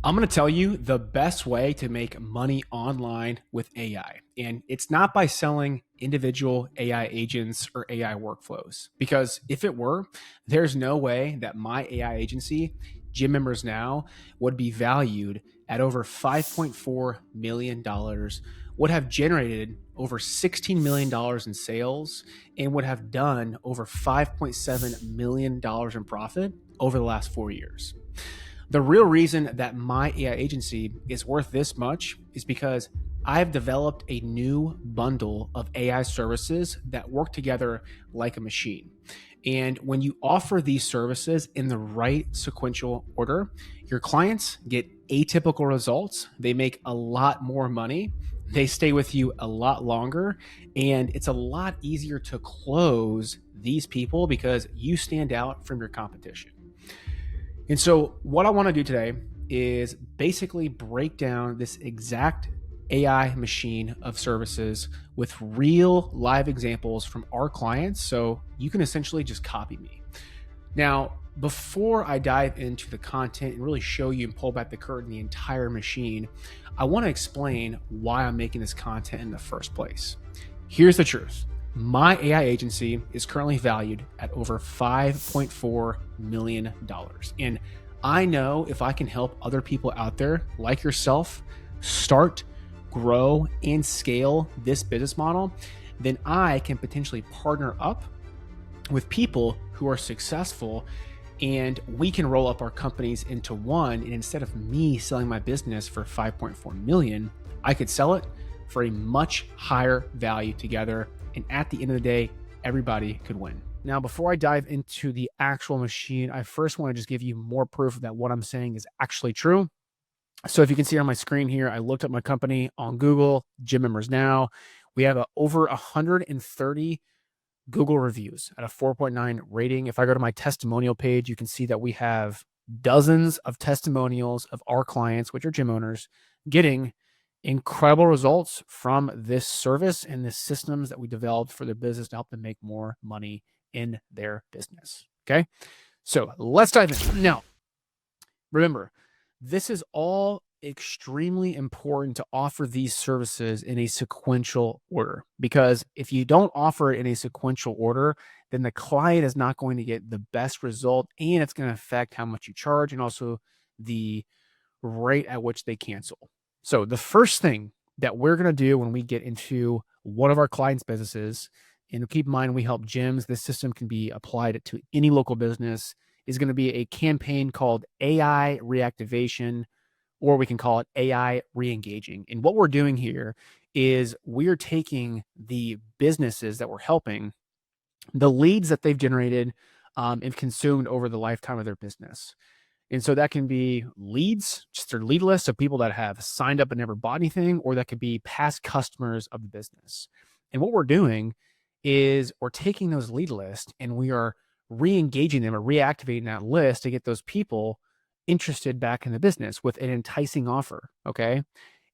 I'm going to tell you the best way to make money online with AI. And it's not by selling individual AI agents or AI workflows. Because if it were, there's no way that my AI agency, Gym Members Now, would be valued at over $5.4 million, would have generated over $16 million in sales, and would have done over $5.7 million in profit over the last 4 years. The real reason that my AI agency is worth this much is because I've developed a new bundle of AI services that work together like a machine. And when you offer these services in the right sequential order, your clients get atypical results. They make a lot more money. They stay with you a lot longer. And it's a lot easier to close these people because you stand out from your competition. And so, what I want to do today is basically break down this exact AI machine of services with real live examples from our clients. So, you can essentially just copy me. Now, before I dive into the content and really show you and pull back the curtain, the entire machine, I want to explain why I'm making this content in the first place. Here's the truth. My AI agency is currently valued at over $5.4 million. And I know if I can help other people out there like yourself start, grow, and scale this business model, then I can potentially partner up with people who are successful, and we can roll up our companies into one. And instead of me selling my business for 5.4 million, I could sell it for a much higher value together. And at the end of the day, everybody could win. Now, before I dive into the actual machine, I first want to just give you more proof that what I'm saying is actually true. So if you can see on my screen here, I looked up my company on Google, Gym Members Now. We have over 130 Google reviews at a 4.9 rating. If I go to my testimonial page, you can see that we have dozens of testimonials of our clients, which are gym owners, getting incredible results from this service and the systems that we developed for their business to help them make more money in their business. Okay. So let's dive in. Now, remember, this is all extremely important to offer these services in a sequential order, because if you don't offer it in a sequential order, then the client is not going to get the best result, and it's going to affect how much you charge and also the rate at which they cancel. So the first thing that we're going to do when we get into one of our clients' businesses, and keep in mind we help gyms, this system can be applied to any local business, is going to be a campaign called AI reactivation, or we can call it AI re-engaging. And what we're doing here is we're taking the businesses that we're helping, the leads that they've generated and consumed over the lifetime of their business. And so that can be leads, just their lead list of people that have signed up and never bought anything, or that could be past customers of the business. And what we're doing is we're taking those lead lists and we are re-engaging them or reactivating that list to get those people interested back in the business with an enticing offer. Okay.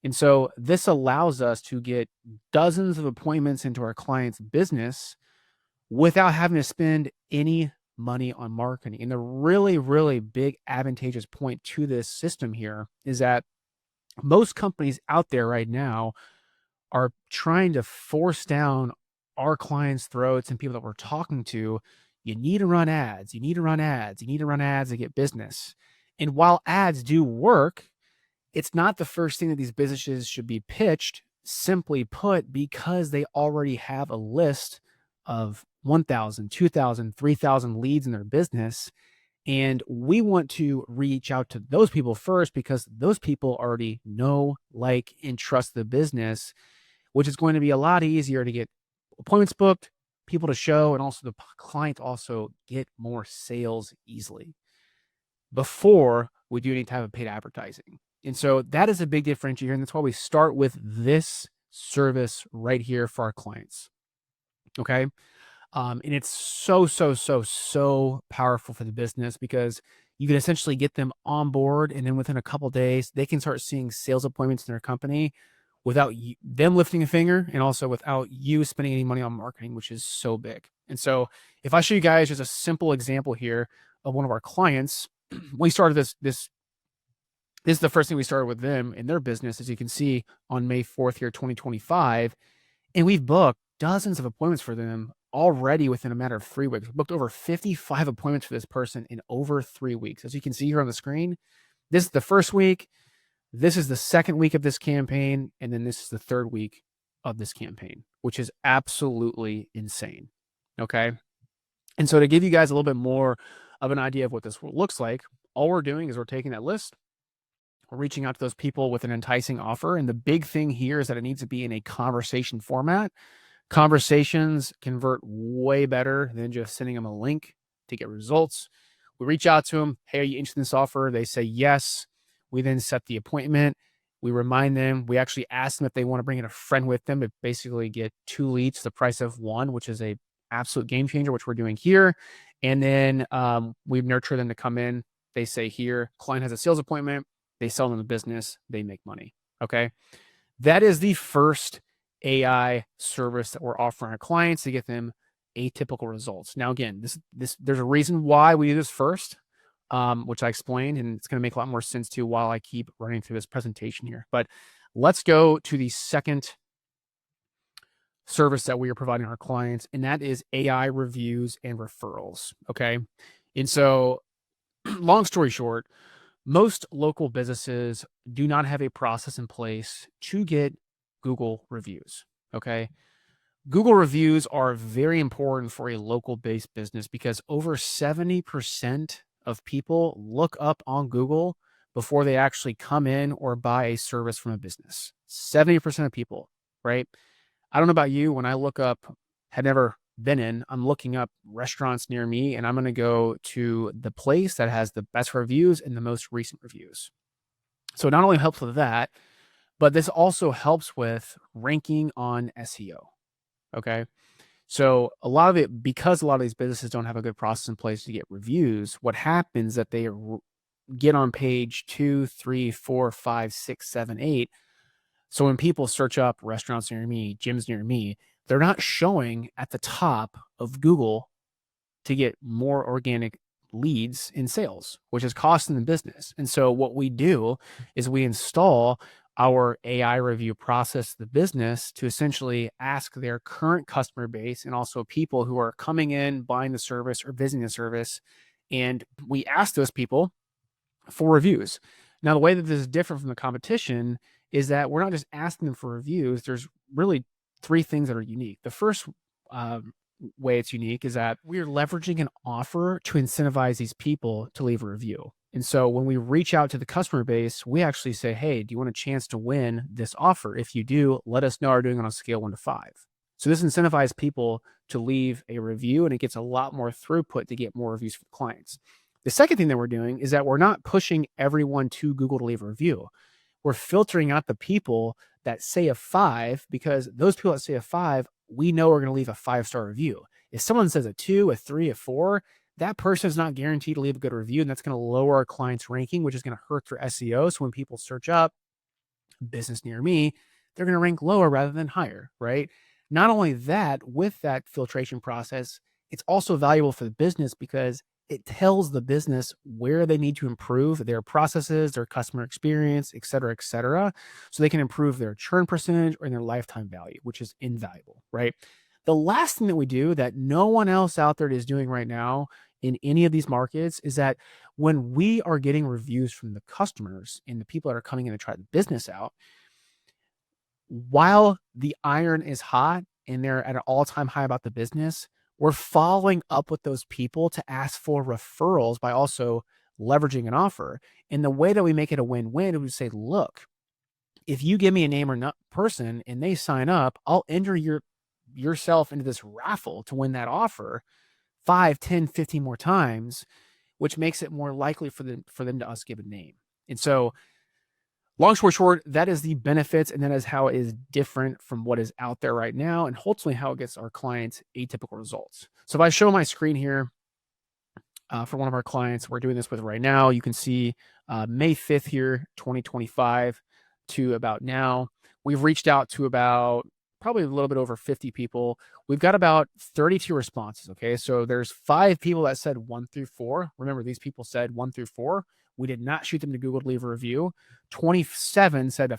And so this allows us to get dozens of appointments into our client's business without having to spend any money on marketing. And the really, really big advantageous point to this system here is that most companies out there right now are trying to force down our clients' throats and people that we're talking to. You need to run ads. You need to run ads. You need to run ads to get business. And while ads do work, it's not the first thing that these businesses should be pitched, simply put, because they already have a list of 1,000, 2,000, 3,000 leads in their business. And we want to reach out to those people first because those people already know, like, and trust the business, which is going to be a lot easier to get appointments booked, people to show, and also the client also get more sales easily before we do any type of paid advertising. And so that is a big differentiator. And that's why we start with this service right here for our clients. Okay. And it's so powerful for the business because you can essentially get them on board. And then within a couple of days, they can start seeing sales appointments in their company without them lifting a finger, and also without you spending any money on marketing, which is so big. And so if I show you guys just a simple example here of one of our clients, we started this This is the first thing we started with them in their business, as you can see, on May 4th here, 2025. And we've booked dozens of appointments for them already within a matter of 3 weeks. We booked over 55 appointments for this person in over 3 weeks. As you can see here on the screen, this is the first week. This is the second week of this campaign. And then this is the third week of this campaign, which is absolutely insane. Okay. And so to give you guys a little bit more of an idea of what this looks like, all we're doing is we're taking that list, we're reaching out to those people with an enticing offer. And the big thing here is that it needs to be in a conversation format. Conversations convert way better than just sending them a link to get results. We reach out to them. Hey, are you interested in this offer? They say yes. We then set the appointment. We remind them. We actually ask them if they want to bring in a friend with them to basically get 2 leads, the price of one, which is a absolute game changer, which we're doing here. And then we nurture them to come in. They say here, client has a sales appointment. They sell them the business. They make money. Okay. That is the first AI service that we're offering our clients to get them atypical results. Now, again, there's a reason why we do this first, which I explained, and it's going to make a lot more sense too while I keep running through this presentation here. But let's go to the second service that we are providing our clients, and that is AI reviews and referrals. Okay. And so, long story short, most local businesses do not have a process in place to get Google reviews. Okay. Google reviews are very important for a local based business because over 70% of people look up on Google before they actually come in or buy a service from a business. 70% of people, right? I don't know about you. When I look up, had never been in, I'm looking up restaurants near me and I'm going to go to the place that has the best reviews and the most recent reviews. So it not only helps with that, but this also helps with ranking on SEO. Okay. So a lot of it, because a lot of these businesses don't have a good process in place to get reviews, what happens that they get on page 2, 3, 4, 5, 6, 7, 8. So when people search up restaurants near me, gyms near me, they're not showing at the top of Google to get more organic leads in sales, which is costing the business. And so what we do is we install our AI review process to the business to essentially ask their current customer base and also people who are coming in, buying the service or visiting the service. And we ask those people for reviews. Now, the way that this is different from the competition is that we're not just asking them for reviews. There's really three things that are unique. The first way it's unique is that we're leveraging an offer to incentivize these people to leave a review. And so when we reach out to the customer base, we actually say, hey, do you want a chance to win this offer? If you do, let us know how we're doing on a scale 1 to 5. So this incentivizes people to leave a review, and it gets a lot more throughput to get more reviews for the clients. The second thing that we're doing is that we're not pushing everyone to Google to leave a review. We're filtering out the people that say a 5, because those people that say a 5, we know are going to leave a 5-star review. If someone says a 2, a 3, a 4, that person is not guaranteed to leave a good review, and that's going to lower our client's ranking, which is going to hurt their SEO. So when people search up business near me, they're going to rank lower rather than higher, right? Not only that, with that filtration process, it's also valuable for the business because it tells the business where they need to improve their processes, their customer experience, et cetera, so they can improve their churn percentage or their lifetime value, which is invaluable, right? The last thing that we do that no one else out there is doing right now in any of these markets is that when we are getting reviews from the customers and the people that are coming in to try the business out, while the iron is hot and they're at an all-time high about the business, we're following up with those people to ask for referrals by also leveraging an offer. And the way that we make it a win-win is we say, look, if you give me a name or person and they sign up, I'll enter yourself into this raffle to win that offer 5, 10, 15 more times, which makes it more likely for them to us give a name. And so long story short, that is the benefits, and that is how it is different from what is out there right now, and hopefully how it gets our clients atypical results. So if I show my screen here for one of our clients we're doing this with right now, you can see May 5th here, 2025 to about now. We've reached out to about probably a little bit over 50 people. We've got about 32 responses, okay? So there's 5 people that said 1 through 4. Remember, these people said 1 through 4. We did not shoot them to Google to leave a review. 27 said a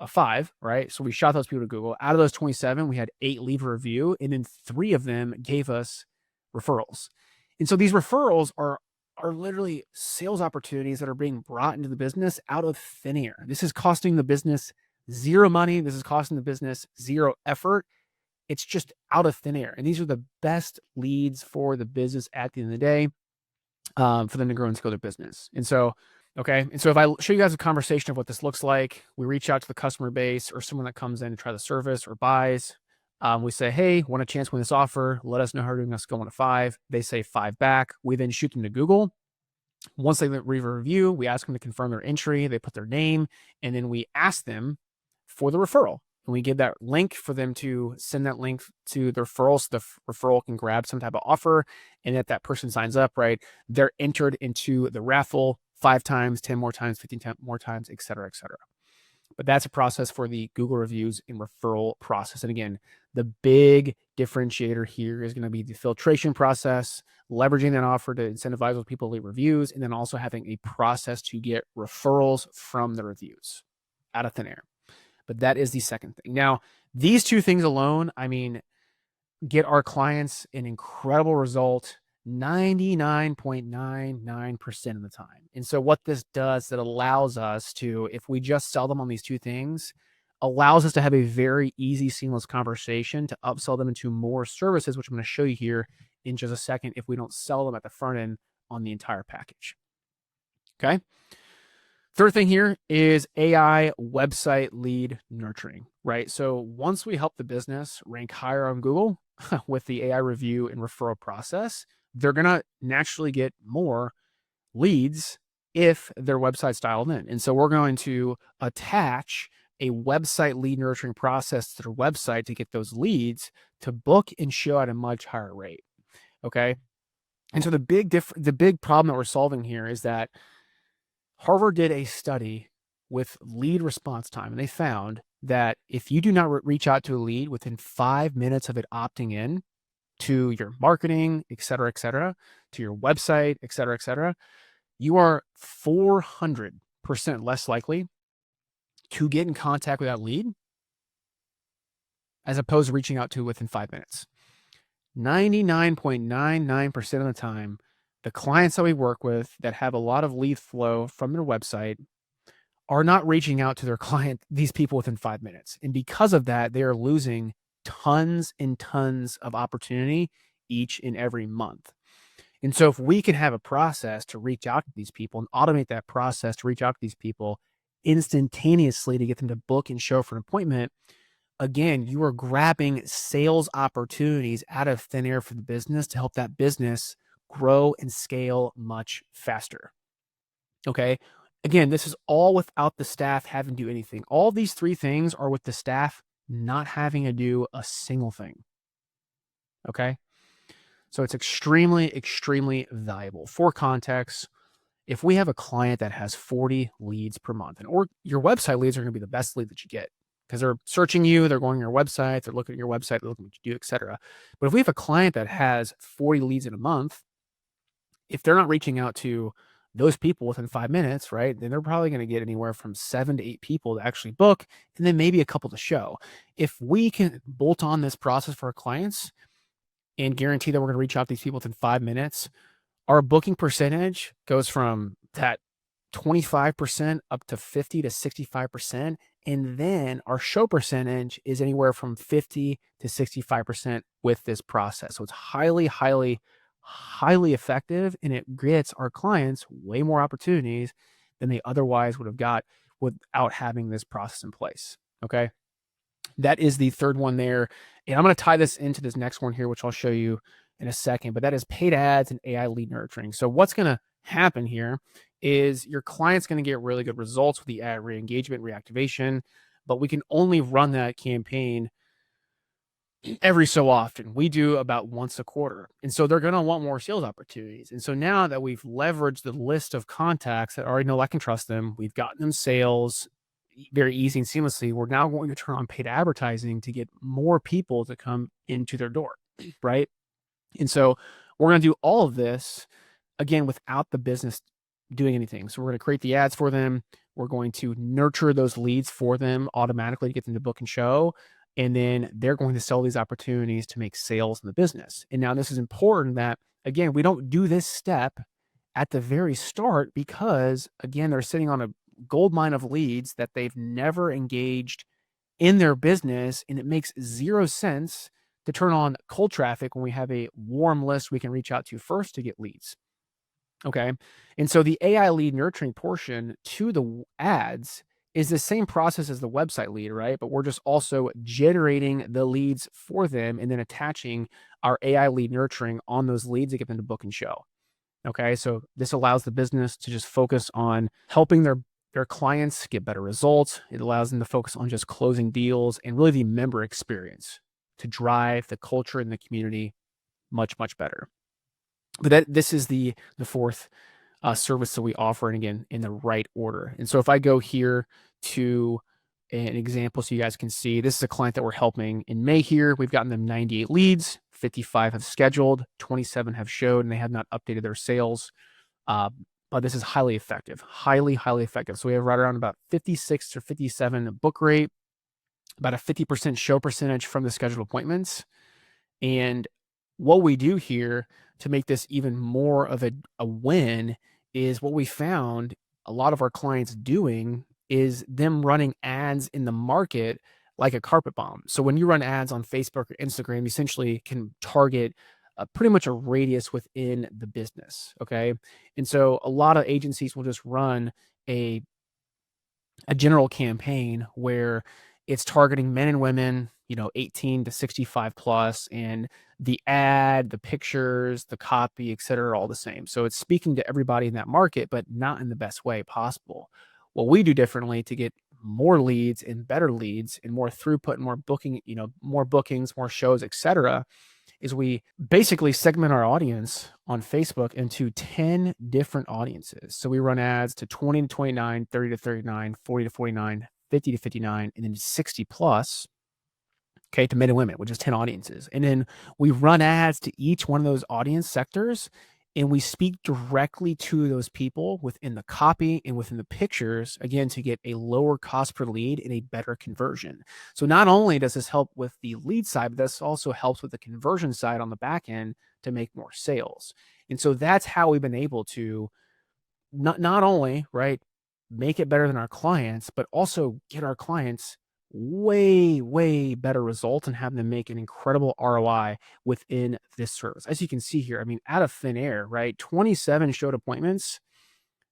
5, right? So we shot those people to Google. Out of those 27, we had 8 leave a review, and then 3 of them gave us referrals. And so these referrals are literally sales opportunities that are being brought into the business out of thin air. This is costing the business zero money. This is costing the business zero effort. It's just out of thin air. And these are the best leads for the business at the end of the day, for them to grow and scale their business. And so, okay. And so if I show you guys a conversation of what this looks like, we reach out to the customer base or someone that comes in to try the service or buys. We say, hey, want a chance to win this offer? Let us know how you're doing. Us go on to 5. They say 5 back. We then shoot them to Google. Once they leave a review, we ask them to confirm their entry. They put their name, and then we ask them for the referral. And we give that link for them to send that link to the referral, so the referral can grab some type of offer. And if that person signs up, right, they're entered into the raffle 5 times, 10 more times, 15 more times, et cetera, et cetera. But that's a process for the Google reviews and referral process. And again, the big differentiator here is going to be the filtration process, leveraging that offer to incentivize those people to leave reviews, and then also having a process to get referrals from the reviews out of thin air. But that is the second thing. Now, these 2 things alone, I mean, get our clients an incredible result 99.99% of the time. And so what this does, it allows us to, if we just sell them on these 2 things, allows us to have a very easy, seamless conversation to upsell them into more services, which I'm going to show you here in just a second if we don't sell them at the front end on the entire package. Okay. Third thing here is AI website lead nurturing, right? So once we help the business rank higher on Google with the AI review and referral process, they're going to naturally get more leads if their website's dialed in. And so we're going to attach a website lead nurturing process to their website to get those leads to book and show at a much higher rate. Okay. And so the big problem that we're solving here is that Harvard did a study with lead response time, and they found that if you do not reach out to a lead within 5 minutes of it opting in to your marketing, et cetera, to your website, et cetera, you are 400% less likely to get in contact with that lead as opposed to reaching out to within 5 minutes. 99.99% of the time, the clients that we work with that have a lot of lead flow from their website are not reaching out to their client, these people, within 5 minutes. And because of that, they are losing tons and tons of opportunity each and every month. And so if we can have a process to reach out to these people and automate that process to reach out to these people instantaneously to get them to book and show for an appointment, again, you are grabbing sales opportunities out of thin air for the business to help that business grow and scale much faster. Okay. Again, this is all without the staff having to do anything. All these 3 things are with the staff not having to do a single thing. Okay. So it's extremely, extremely valuable. For context, if we have a client that has 40 leads per month, or your website leads are going to be the best lead that you get because they're searching you, they're going to your website, they're looking at your website, they're looking at what you do, et cetera. But if we have a client that has 40 leads in a month, if they're not reaching out to those people within 5 minutes, right, then they're probably going to get anywhere from 7 to 8 people to actually book, and then maybe a couple to show. If we can bolt on this process for our clients and guarantee that we're going to reach out to these people within 5 minutes, our booking percentage goes from that 25% up to 50 to 65%. And then our show percentage is anywhere from 50 to 65% with this process. So it's highly, highly, highly effective, and it gets our clients way more opportunities than they otherwise would have got without having this process in place. Okay. That is the third one there. And I'm going to tie this into this next one here, which I'll show you in a second, but that is paid ads and AI lead nurturing. So what's going to happen here is your client's going to get really good results with the ad re-engagement, reactivation, but we can only run that campaign every so often. We do about once a quarter. And so they're going to want more sales opportunities. And so now that we've leveraged the list of contacts that already know, like, and trust them, we've gotten them sales very easy and seamlessly, we're now going to turn on paid advertising to get more people to come into their door, right? And so we're going to do all of this, again, without the business doing anything. So we're going to create the ads for them. We're going to nurture those leads for them automatically to get them to book and show. And then they're going to sell these opportunities to make sales in the business. And now this is important that, again, we don't do this step at the very start because, again, they're sitting on a gold mine of leads that they've never engaged in their business. And it makes zero sense to turn on cold traffic when we have a warm list we can reach out to first to get leads. Okay. And so the AI lead nurturing portion to the ads is the same process as the website lead, right? But we're just also generating the leads for them and then attaching our AI lead nurturing on those leads to get them to book and show. Okay. So this allows the business to just focus on helping their clients get better results. It allows them to focus on just closing deals and really the member experience to drive the culture in the community much, much better. But this is the fourth service that we offer, and again, in the right order. And so if I go here to an example so you guys can see, this is a client that we're helping in May here. We've gotten them 98 leads, 55 have scheduled, 27 have showed, and they have not updated their sales. But this is highly effective, highly, highly effective. So we have right around about 56 or 57 book rate, about a 50% show percentage from the scheduled appointments. And what we do here to make this even more of a win is what we found a lot of our clients doing is them running ads in the market like a carpet bomb. So when you run ads on Facebook or Instagram, you essentially can target pretty much a radius within the business. Okay. And so a lot of agencies will just run a general campaign where it's targeting men and women, 18 to 65 plus, and the ad, the pictures, the copy, et cetera, are all the same. So it's speaking to everybody in that market, but not in the best way possible. What we do differently to get more leads and better leads and more throughput and more booking, more bookings, more shows, et cetera, is we basically segment our audience on Facebook into 10 different audiences. So we run ads to 20 to 29, 30 to 39, 40 to 49, 50 to 59, and then 60 plus, okay, to men and women, which is 10 audiences. And then we run ads to each one of those audience sectors, and we speak directly to those people within the copy and within the pictures, again, to get a lower cost per lead and a better conversion. So not only does this help with the lead side, but this also helps with the conversion side on the back end to make more sales. And so that's how we've been able to not only, right, make it better than our clients, but also get our clients way, way better results and have them make an incredible ROI within this service. As you can see here, I mean, out of thin air, right? 27 showed appointments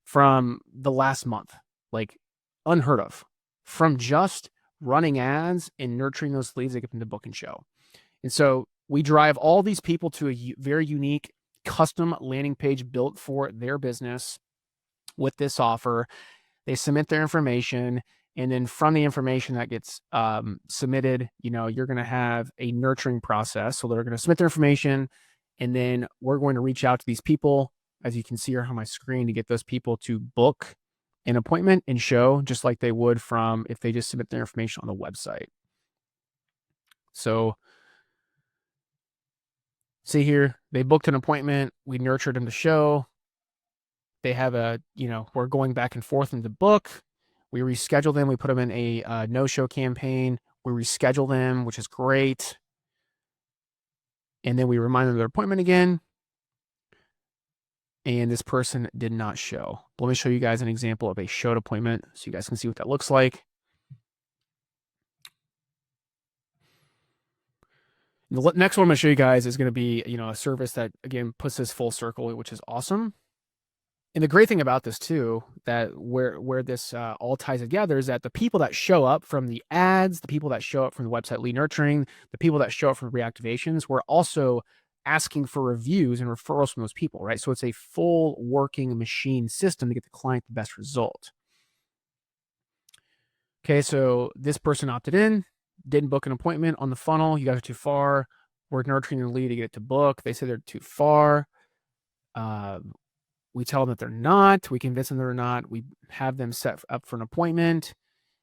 from the last month, like unheard of, from just running ads and nurturing those leads that get them to book and show. And so we drive all these people to a very unique custom landing page built for their business with this offer. They submit their information, and then from the information that gets submitted, you're going to have a nurturing process. So they're going to submit their information, and then we're going to reach out to these people, as you can see here on my screen, to get those people to book an appointment and show, just like they would from if they just submit their information on the website. So see here, they booked an appointment. We nurtured them to show. They have we're going back and forth in the book. We reschedule them. We put them in a no-show campaign. We reschedule them, which is great. And then we remind them of their appointment again. And this person did not show. Let me show you guys an example of a showed appointment so you guys can see what that looks like. And the next one I'm going to show you guys is going to be, a service that, again, puts this full circle, which is awesome. And the great thing about this too, that where this all ties together, is that the people that show up from the ads, the people that show up from the website lead nurturing, the people that show up from reactivations, we're also asking for reviews and referrals from those people, right? So it's a full working machine system to get the client the best result. Okay, so this person opted in, didn't book an appointment on the funnel. You guys are too far. We're nurturing the lead to get it to book. They say they're too far. We tell them that they're not. We convince them they're not. We have them set up for an appointment.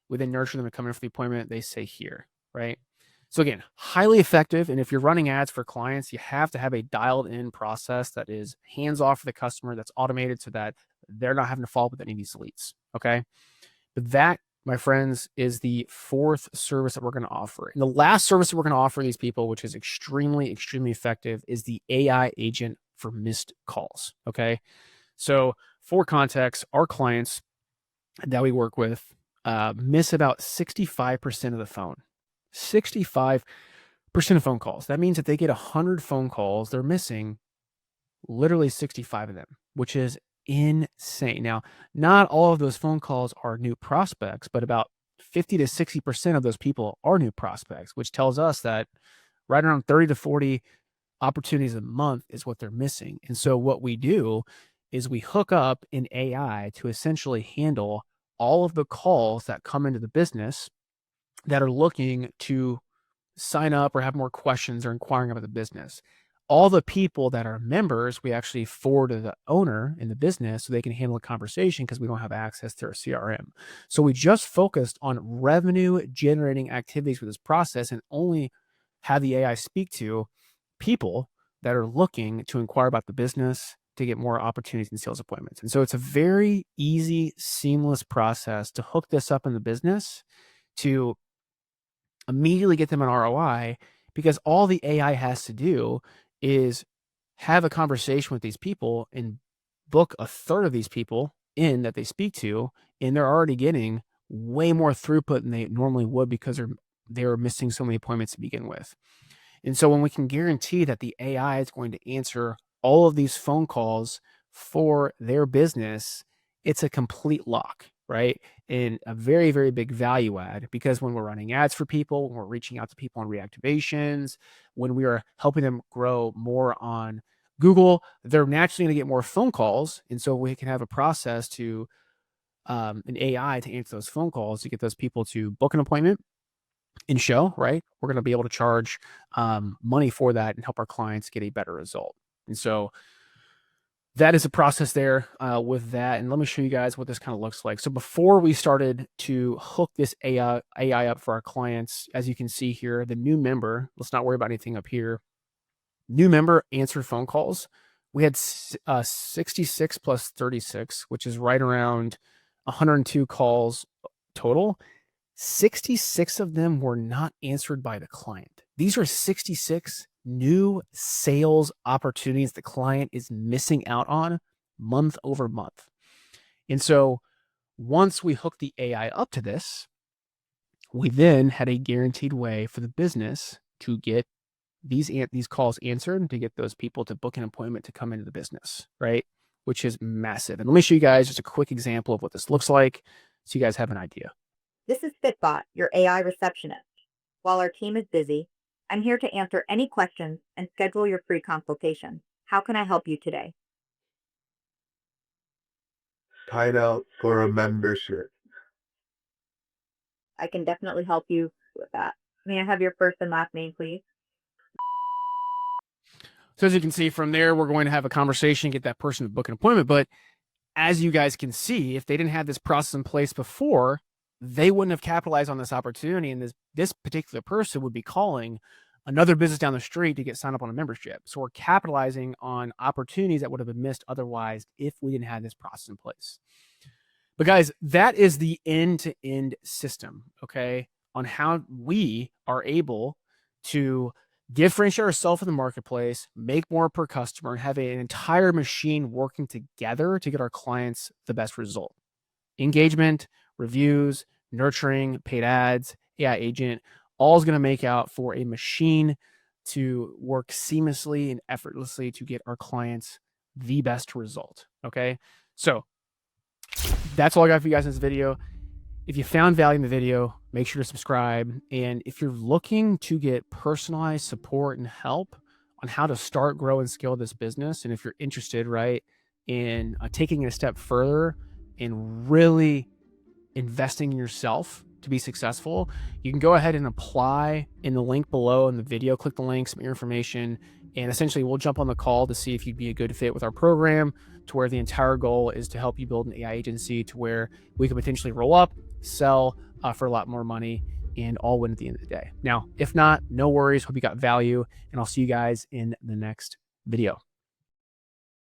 We then nurture them to come in for the appointment. They say here, right? So again, highly effective. And if you're running ads for clients, you have to have a dialed in process that is hands off for the customer, that's automated so that they're not having to follow up with any of these leads. Okay. But that, my friends, is the fourth service that we're going to offer. And the last service that we're going to offer these people, which is extremely, extremely effective, is the AI agent for missed calls. Okay. So, for context, our clients that we work with miss about 65% of the phone. 65% of phone calls. That means if they get 100 phone calls, they're missing literally 65 of them, which is insane. Now, not all of those phone calls are new prospects, but about 50 to 60% of those people are new prospects, which tells us that right around 30 to 40 opportunities a month is what they're missing. And so what we do is we hook up an AI to essentially handle all of the calls that come into the business that are looking to sign up or have more questions or inquiring about the business. All the people that are members, we actually forward to the owner in the business so they can handle a conversation because we don't have access to our CRM. So we just focused on revenue generating activities with this process and only have the AI speak to people that are looking to inquire about the business to get more opportunities and sales appointments. And so it's a very easy, seamless process to hook this up in the business to immediately get them an ROI, because all the AI has to do is have a conversation with these people and book a third of these people in that they speak to, and they're already getting way more throughput than they normally would because they're missing so many appointments to begin with. And so when we can guarantee that the AI is going to answer all of these phone calls for their business, it's a complete lock, right? And a very, very big value add, because when we're running ads for people, when we're reaching out to people on reactivations, when we are helping them grow more on Google, they're naturally going to get more phone calls. And so we can have a process to an AI to answer those phone calls to get those people to book an appointment and show, right? We're going to be able to charge money for that and help our clients get a better result. And so that is a process there with that. And let me show you guys what this kind of looks like. So before we started to hook this AI up for our clients, as you can see here, the new member, let's not worry about anything up here. New member answered phone calls. We had 66 plus 36, which is right around 102 calls total. 66 of them were not answered by the client. These are 66 new sales opportunities the client is missing out on month over month. And so once we hooked the AI up to this, we then had a guaranteed way for the business to get these calls answered and to get those people to book an appointment to come into the business, right? Which is massive. And let me show you guys just a quick example of what this looks like so you guys have an idea. This is Fitbot, your AI receptionist. While our team is busy, I'm here to answer any questions and schedule your free consultation. How can I help you today? Tied out for a membership. I can definitely help you with that. May I have your first and last name, please? So as you can see from there, we're going to have a conversation, get that person to book an appointment. But as you guys can see, if they didn't have this process in place before, they wouldn't have capitalized on this opportunity. And this particular person would be calling another business down the street to get signed up on a membership. So we're capitalizing on opportunities that would have been missed otherwise if we didn't have this process in place. But guys, that is the end-to-end system, okay, on how we are able to differentiate ourselves in the marketplace, make more per customer, and have an entire machine working together to get our clients the best result. Engagement, reviews, nurturing, paid ads, AI agent, all is going to make out for a machine to work seamlessly and effortlessly to get our clients the best result. Okay. So that's all I got for you guys in this video. If you found value in the video, make sure to subscribe. And if you're looking to get personalized support and help on how to start, grow, and scale this business, and if you're interested, right, in taking it a step further and really investing in yourself to be successful, you can go ahead and apply in the link below in the video. Click the link, some information, and essentially we'll jump on the call to see if you'd be a good fit with our program, to where the entire goal is to help you build an AI agency to where we could potentially roll up, sell for a lot more money, and all win at the end of the day. Now, if not, no worries. Hope you got value, and I'll see you guys in the next video.